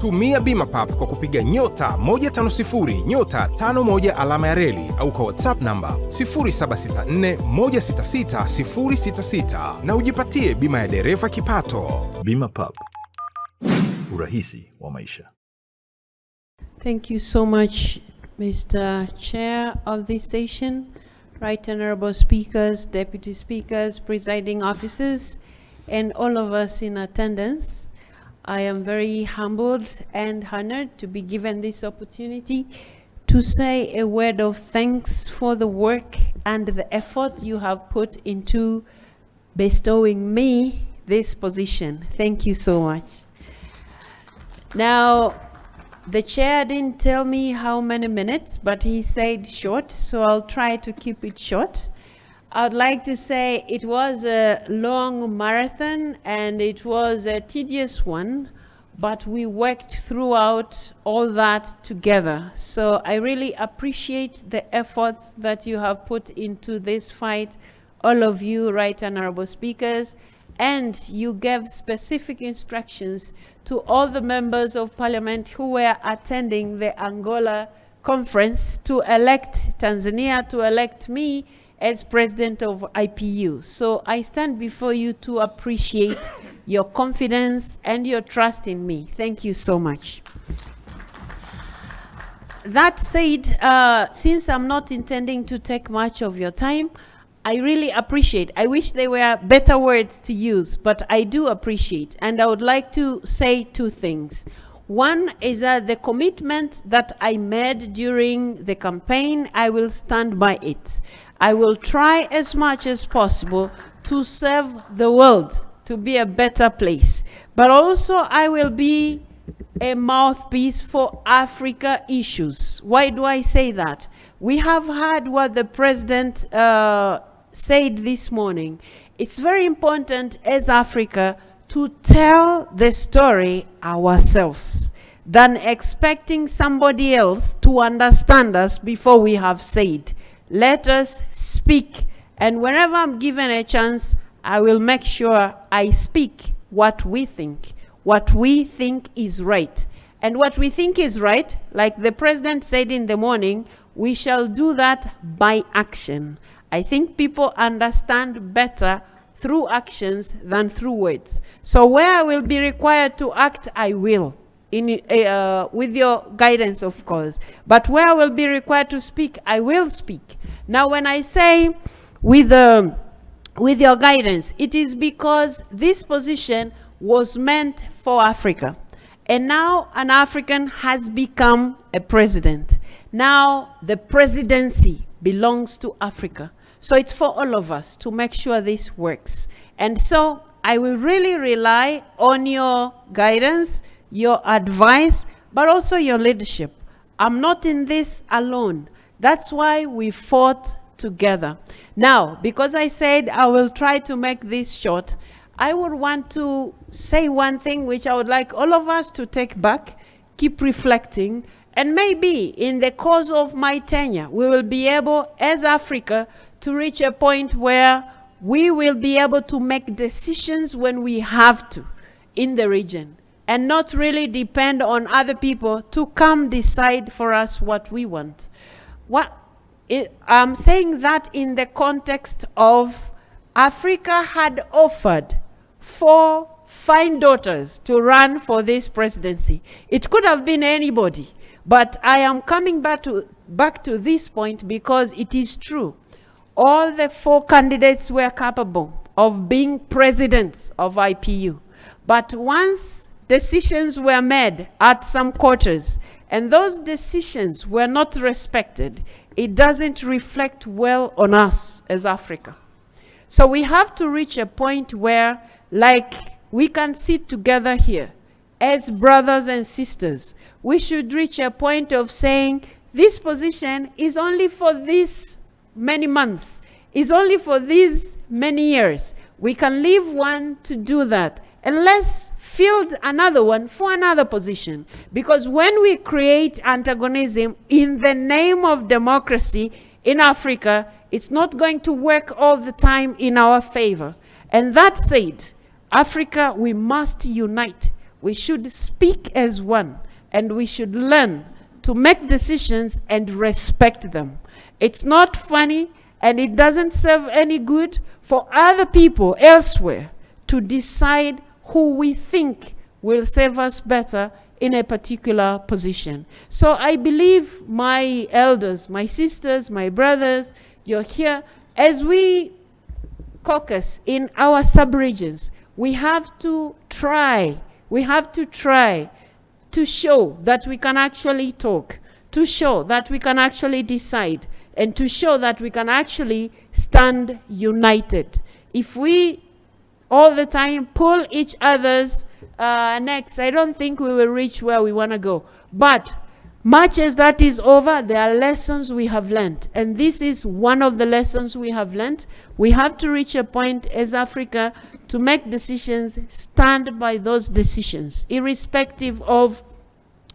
Tumia Bima Pap kwa kupiga nyota 150 nyota 51 alama ya reli au kwa WhatsApp namba 0764166066 na ujipatie bima ya dereva kipato. Bima Pap, urahisi wa maisha. Thank you so much, Mr. Chair of this session, Right Honorable Speakers, Deputy Speakers, Presiding Officers, and all of us in attendance. I am very humbled and honored to be given this opportunity to say a word of thanks for the work and the effort you have put into bestowing me this position. Thank you so much. Now, the chair didn't tell me how many minutes, but he said short, so I'll try to keep it short. I'd like to say it was a long marathon and it was a tedious one, but we worked throughout all that together. So I really appreciate the efforts that you have put into this fight, all of you, Right Honorable Speakers, and you gave specific instructions to all the members of parliament who were attending the Angola conference to elect Tanzania, to elect me as president of IPU. So I stand before you to appreciate your confidence and your trust in me. Thank you so much. That said, since I'm not intending to take much of your time, I really appreciate, I wish there were better words to use, but I do appreciate, and I would like to say two things. One is that the commitment that I made during the campaign, I will stand by it. I will try as much as possible to serve the world to be a better place. But also I will be a mouthpiece for Africa issues. Why do I say that? We have heard what the president said this morning. It's very important as Africa to tell the story ourselves than expecting somebody else to understand us before we have said. Let us speak, and whenever I'm given a chance, I will make sure I speak what we think is right. And what we think is right, like the president said in the morning, we shall do that by action. I think people understand better through actions than through words. So where I will be required to act, I will, with your guidance, of course. But where I will be required to speak, I will speak. Now, when I say with your guidance, it is because this position was meant for Africa. And now an African has become a president. Now the presidency belongs to Africa. So it's for all of us to make sure this works. And so I will really rely on your guidance, your advice, but also your leadership. I'm not in this alone. That's why we fought together. Now, because I said I will try to make this short, I would want to say one thing which I would like all of us to take back, keep reflecting, and maybe in the course of my tenure, we will be able, as Africa, to reach a point where we will be able to make decisions when we have to in the region, and not really depend on other people to come decide for us what we want. I'm saying that in the context of Africa had offered 4 fine daughters to run for this presidency. It could have been anybody, but I am coming back to this point because it is true. All the 4 candidates were capable of being presidents of IPU. But once decisions were made at some quarters, and those decisions were not respected, it doesn't reflect well on us as Africa. So we have to reach a point where, like, we can sit together here as brothers and sisters. We should reach a point of saying, this position is only for these many months, is only for these many years. We can leave one to do that, and let's field another one for another position. Because when we create antagonism in the name of democracy in Africa, it's not going to work all the time in our favor. And that said, Africa, we must unite. We should speak as one, and we should learn to make decisions and respect them. It's not funny, and it doesn't serve any good for other people elsewhere to decide who we think will serve us better in a particular position. So I believe my elders, my sisters, my brothers, you're here, as we caucus in our sub-regions, we have to try to show that we can actually talk, to show that we can actually decide, and to show that we can actually stand united. If we all the time pull each other's necks, I don't think we will reach where we want to go. But much as that is over, there are lessons we have learned. And this is one of the lessons we have learned. We have to reach a point as Africa to make decisions, stand by those decisions, irrespective of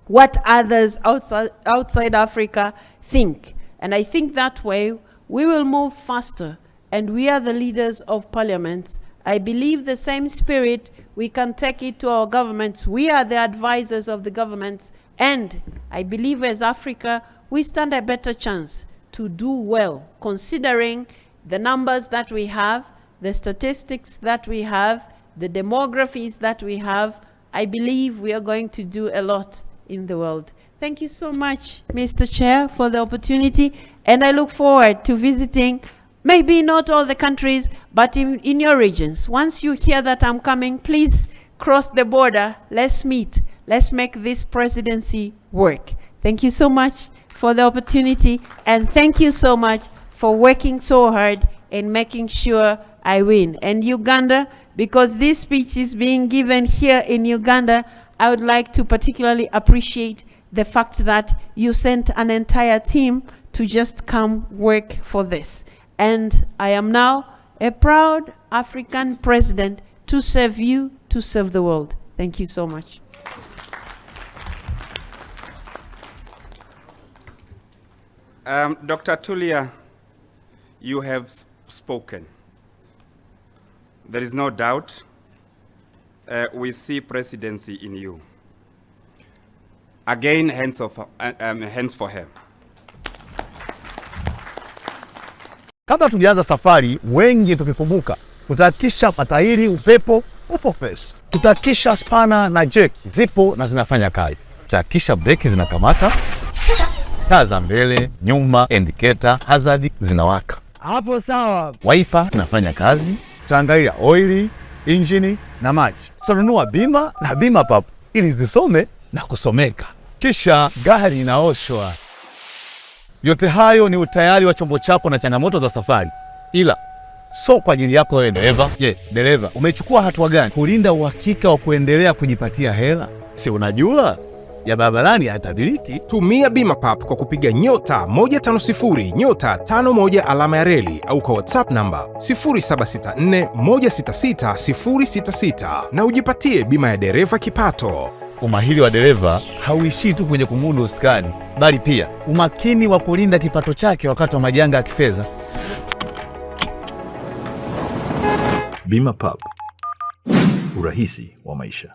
what others outside Africa think. And I think that way we will move faster. And we are the leaders of parliaments. I believe the same spirit, we can take it to our governments. We are the advisors of the governments. And I believe as Africa, we stand a better chance to do well, considering the numbers that we have, the statistics that we have, the demographies that we have. I believe we are going to do a lot in the world. Thank you so much, Mr. Chair, for the opportunity. And I look forward to visiting, maybe not all the countries, but in your regions. Once you hear that I'm coming, please cross the border. Let's meet. Let's make this presidency work. Thank you so much for the opportunity, and thank you so much for working so hard and making sure I win. And Uganda, because this speech is being given here in Uganda, I would like to particularly appreciate the fact that you sent an entire team to just come work for this. And I am now a proud African president to serve you, to serve the world. Thank you so much. Dr. Tulia, you have spoken. There is no doubt we see presidency in you. Again, hands for her. Kabla tujaanza safari, wengi tukikumbuka tutahakikisha matairi upepo upo fresh. Tutahakikisha spana na jeki zipo na zinafanya kazi. Tutahakikisha breki zinakamata, taa za mbele, nyuma, indicator, hazard zinawaka. Hapo sawa. Wiper zinafanya kazi. Tutaangalia oili, engine na maji. Tutanunua bima na bima papo ili zisome na kusomeka. Kisha gari inaoshwa. Yote hayo ni utayari wa chombo chako na changamoto za safari. Ila so kwa ajili yako wewe dereva. Dereva, umechukua hatua gani kulinda uhakika wa kuendelea kujipatia hela? Si unajua ya barabarani hatabiriki. Tumia bima pap kwa kupiga *150 *51 alama ya reli au kwa WhatsApp namba 0764166066 na ujipatie bima ya dereva kipato. Umahiri wa dereva hauishii tu kwenye kumudu usukani, bali pia umakini wa kulinda kipato chake wakati wa majanga ya kifedha. Bima Pub, urahisi wa maisha.